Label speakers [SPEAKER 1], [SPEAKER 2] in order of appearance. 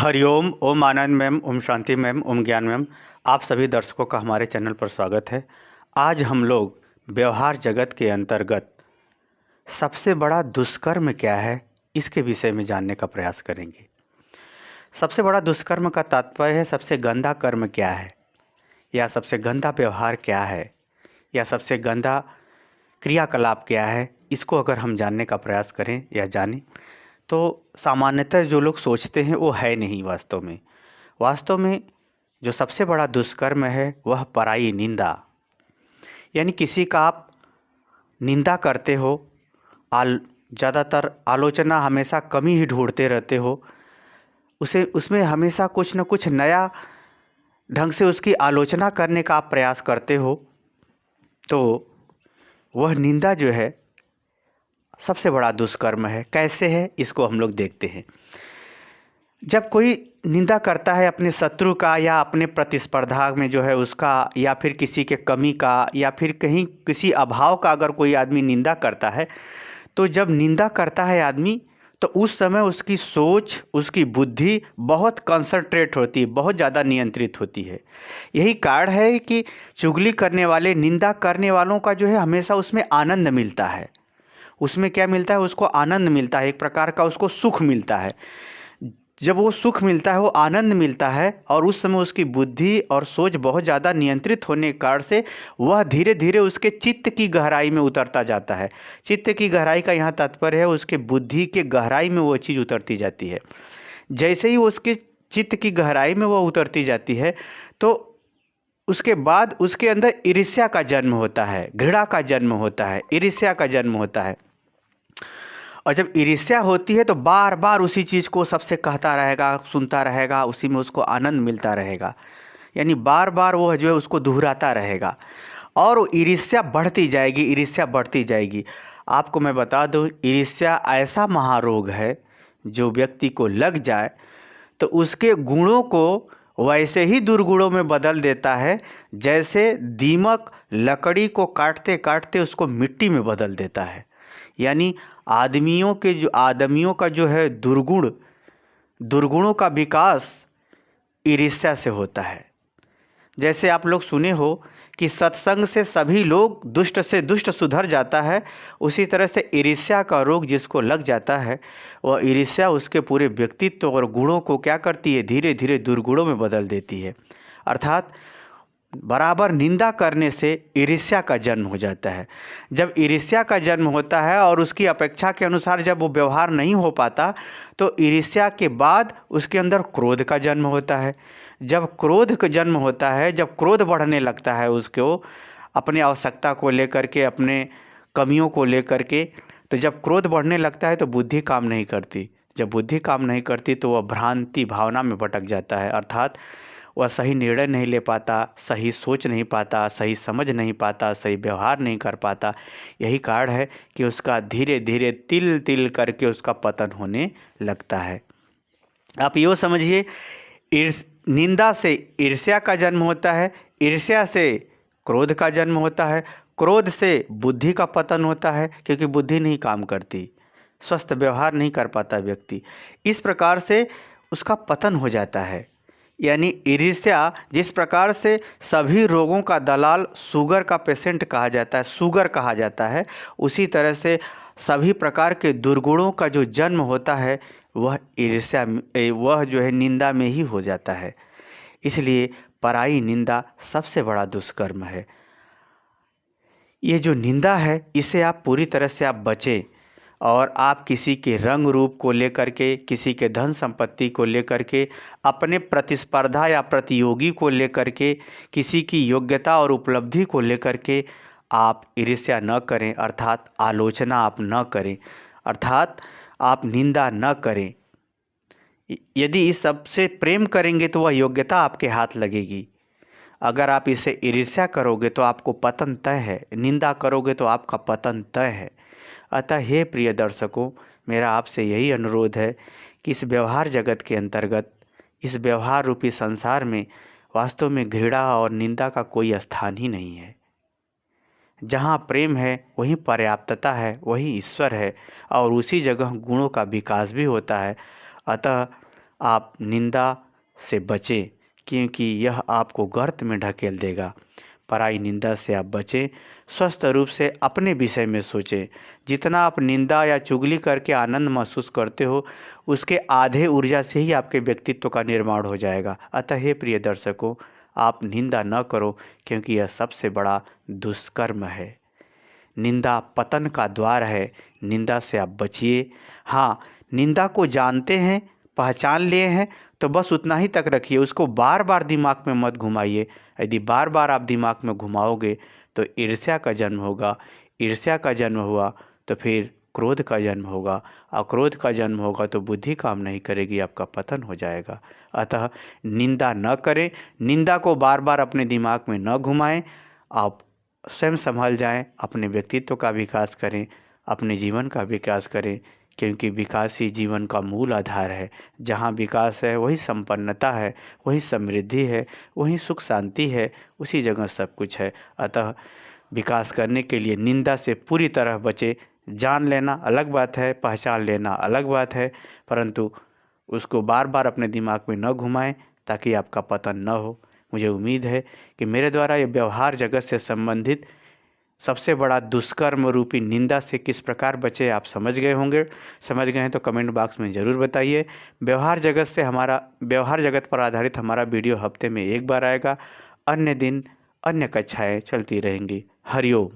[SPEAKER 1] हरिओम, ओम आनंद ma'am, Om Shanti ma'am, ओम ज्ञान ma'am. आप सभी दर्शकों का हमारे चैनल पर स्वागत है। आज हम लोग व्यवहार जगत के अंतर्गत सबसे बड़ा दुष्कर्म क्या है, इसके विषय में जानने का प्रयास करेंगे। सबसे बड़ा दुष्कर्म का तात्पर्य है सबसे गंदा कर्म क्या है, या सबसे गंदा व्यवहार क्या है, या सबसे गंदा क्रियाकलाप क्या है। इसको अगर हम जानने का प्रयास करें या जानें तो सामान्यतः जो लोग सोचते हैं वो है नहीं। वास्तव में जो सबसे बड़ा दुष्कर्म है वह पराई निंदा, यानी किसी का आप निंदा करते हो। ज़्यादातर आलोचना हमेशा कमी ही ढूंढते रहते हो, उसमें हमेशा कुछ न कुछ नया ढंग से उसकी आलोचना करने का आप प्रयास करते हो, तो वह निंदा जो है सबसे बड़ा दुष्कर्म है। कैसे है इसको हम लोग देखते हैं। जब कोई निंदा करता है अपने शत्रु का या अपने प्रतिस्पर्धा में जो है उसका, या फिर किसी के कमी का, या फिर कहीं किसी अभाव का अगर कोई आदमी निंदा करता है, तो जब निंदा करता है आदमी तो उस समय उसकी सोच, उसकी बुद्धि बहुत कंसंट्रेट होती है, बहुत ज़्यादा नियंत्रित होती है। यही कारण है कि चुगली करने वाले, निंदा करने वालों का जो है हमेशा उसमें आनंद मिलता है। उसमें क्या मिलता है? उसको आनंद मिलता है, एक प्रकार का उसको सुख मिलता है। जब वो सुख मिलता है, वो आनंद मिलता है, और उस समय उसकी बुद्धि और सोच बहुत ज़्यादा नियंत्रित होने के कारण से वह धीरे धीरे उसके चित्त की गहराई में उतरता जाता है। चित्त की गहराई का यहाँ तात्पर्य है उसके बुद्धि के गहराई में वो चीज़ उतरती जाती है। जैसे ही उसके चित्त की गहराई में वो उतरती जाती है, तो उसके बाद उसके अंदर ईर्ष्या का जन्म होता है, घृणा का जन्म होता है, ईर्ष्या का जन्म होता है। और जब ईर्ष्या होती है तो बार बार उसी चीज़ को सबसे कहता रहेगा, सुनता रहेगा, उसी में उसको आनंद मिलता रहेगा। यानी बार बार वो जो है उसको दोहराता रहेगा, और वो ईर्ष्या बढ़ती जाएगी, ईर्ष्या बढ़ती जाएगी। आपको मैं बता दूं, ईर्ष्या ऐसा महारोग है जो व्यक्ति को लग जाए तो उसके गुणों को वैसे ही दुर्गुणों में बदल देता है, जैसे दीमक लकड़ी को काटते काटते उसको मिट्टी में बदल देता है। यानी आदमियों का जो है दुर्गुणों का विकास ईर्ष्या से होता है। जैसे आप लोग सुने हो कि सत्संग से सभी लोग दुष्ट से दुष्ट सुधर जाता है, उसी तरह से ईर्ष्या का रोग जिसको लग जाता है, वह ईर्ष्या उसके पूरे व्यक्तित्व और गुणों को क्या करती है? धीरे धीरे दुर्गुणों में बदल देती है। अर्थात बराबर निंदा करने से ईर्ष्या का जन्म हो जाता है। जब ईर्ष्या का जन्म होता है और उसकी अपेक्षा के अनुसार जब वो व्यवहार नहीं हो पाता, तो ईर्ष्या के बाद उसके अंदर क्रोध का जन्म होता है। जब क्रोध का जन्म होता है, जब क्रोध बढ़ने लगता है उसको अपने आवश्यकता को लेकर के, अपने कमियों को लेकर के, तो जब क्रोध बढ़ने लगता है तो बुद्धि काम नहीं करती। जब बुद्धि काम नहीं करती तो वह भ्रांति भावना में भटक जाता है। अर्थात वह सही निर्णय नहीं ले पाता, सही सोच नहीं पाता, सही समझ नहीं पाता, सही व्यवहार नहीं कर पाता। यही कारण है कि उसका धीरे धीरे तिल तिल करके उसका पतन होने लगता है। आप यो समझिए, निंदा से ईर्ष्या का जन्म होता है, ईर्ष्या से क्रोध का जन्म होता है, क्रोध से बुद्धि का पतन होता है, क्योंकि बुद्धि नहीं काम करती, स्वस्थ व्यवहार नहीं कर पाता व्यक्ति। इस प्रकार से उसका पतन हो जाता है। यानी ईर्ष्या, जिस प्रकार से सभी रोगों का दलाल शुगर का पेशेंट कहा जाता है, शुगर कहा जाता है, उसी तरह से सभी प्रकार के दुर्गुणों का जो जन्म होता है वह ईर्ष्या, वह जो है निंदा में ही हो जाता है। इसलिए पराई निंदा सबसे बड़ा दुष्कर्म है। ये जो निंदा है इसे आप पूरी तरह से आप बचें, और आप किसी के रंग रूप को लेकर के, किसी के धन संपत्ति को लेकर के, अपने प्रतिस्पर्धा या प्रतियोगी को लेकर के, किसी की योग्यता और उपलब्धि को लेकर के आप ईर्ष्या न करें, अर्थात आलोचना आप न करें, अर्थात आप निंदा न करें। यदि इस सब से प्रेम करेंगे तो वह योग्यता आपके हाथ लगेगी। अगर आप इसे ईर्ष्या करोगे तो आपको पतन तय है, निंदा करोगे तो आपका पतन तय है। अतः हे प्रिय दर्शकों, मेरा आपसे यही अनुरोध है कि इस व्यवहार जगत के अंतर्गत, इस व्यवहार रूपी संसार में वास्तव में घृणा और निंदा का कोई स्थान ही नहीं है। जहाँ प्रेम है वहीं पर्याप्तता है, वहीं ईश्वर है, और उसी जगह गुणों का विकास भी होता है। अतः आप निंदा से बचें, क्योंकि यह आपको गर्त में ढकेल देगा। पराई निंदा से आप बचें, स्वस्थ रूप से अपने विषय में सोचें। जितना आप निंदा या चुगली करके आनंद महसूस करते हो, उसके आधे ऊर्जा से ही आपके व्यक्तित्व का निर्माण हो जाएगा। अतः हे प्रिय दर्शकों, आप निंदा न करो, क्योंकि यह सबसे बड़ा दुष्कर्म है। निंदा पतन का द्वार है। निंदा से आप बचिए। हाँ, निंदा को जानते हैं, पहचान लिए हैं, तो बस उतना ही तक रखिए, उसको बार बार दिमाग में मत घुमाइए। यदि बार बार आप दिमाग में घुमाओगे तो ईर्ष्या का जन्म होगा। ईर्ष्या का जन्म हुआ तो फिर क्रोध का जन्म होगा, और क्रोध का जन्म होगा तो बुद्धि काम नहीं करेगी, आपका पतन हो जाएगा। अतः निंदा न करें, निंदा को बार बार अपने दिमाग में न घुमाएं। आप स्वयं संभल जाएं, अपने व्यक्तित्व का विकास करें, अपने जीवन का विकास करें, क्योंकि विकास ही जीवन का मूल आधार है। जहाँ विकास है वही संपन्नता है, वही समृद्धि है, वही सुख शांति है, उसी जगह सब कुछ है। अतः विकास करने के लिए निंदा से पूरी तरह बचे। जान लेना अलग बात है, पहचान लेना अलग बात है, परंतु उसको बार बार अपने दिमाग में न घुमाएं, ताकि आपका पतन न हो। मुझे उम्मीद है कि मेरे द्वारा ये व्यवहार जगत से संबंधित सबसे बड़ा दुष्कर्म रूपी निंदा से किस प्रकार बचे आप समझ गए होंगे। समझ गए हैं तो कमेंट बॉक्स में ज़रूर बताइए। व्यवहार जगत पर आधारित हमारा वीडियो हफ्ते में एक बार आएगा। अन्य दिन अन्य कक्षाएं चलती रहेंगी। हरिओम।